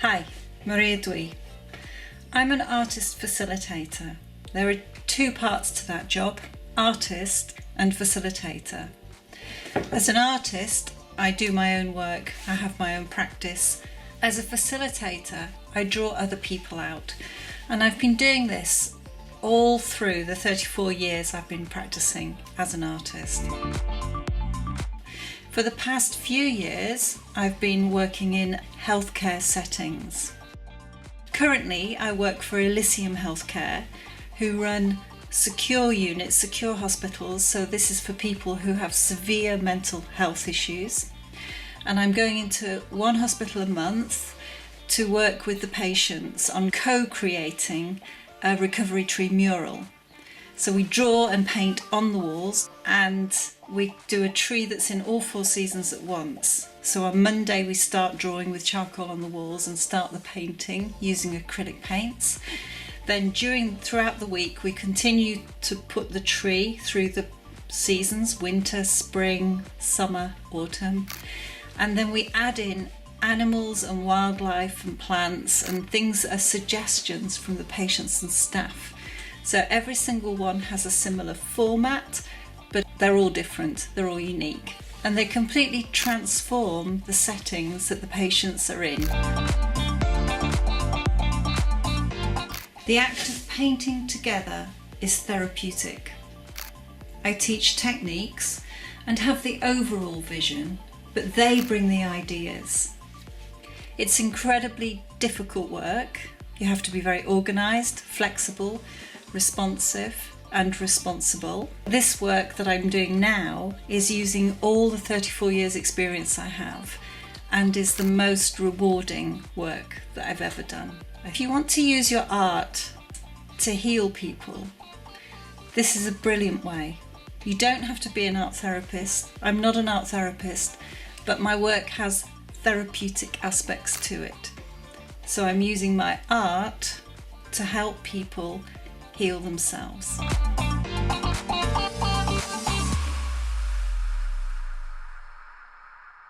Hi, Dwi. I'm an artist facilitator. There are two parts to that job, artist and facilitator. As an artist, I do my own work, I have my own practice. As a facilitator, I draw other people out. And I've been doing this all through the 34 years I've been practicing as an artist. For the past few years, I've been working in healthcare settings. Currently, I work for Elysium Healthcare, who run secure units, secure hospitals. So this is for people who have severe mental health issues. And I'm going into one hospital a month to work with the patients on co-creating a recovery tree mural. So we draw and paint on the walls, and we do a tree that's in all 4 seasons at once. So on Monday we start drawing with charcoal on the walls and start the painting using acrylic paints. Then throughout the week we continue to put the tree through the seasons, winter, spring, summer, autumn. And then we add in animals and wildlife and plants and things that are suggestions from the patients and staff. So every single one has a similar format, but they're all different, they're all unique. And they completely transform the settings that the patients are in. The act of painting together is therapeutic. I teach techniques and have the overall vision, but they bring the ideas. It's incredibly difficult work. You have to be very organised, flexible, responsive and responsible. This work that I'm doing now is using all the 34 years experience I have and is the most rewarding work that I've ever done. If you want to use your art to heal people, this is a brilliant way. You don't have to be an art therapist. I'm not an art therapist, but my work has therapeutic aspects to it. So I'm using my art to help people heal themselves.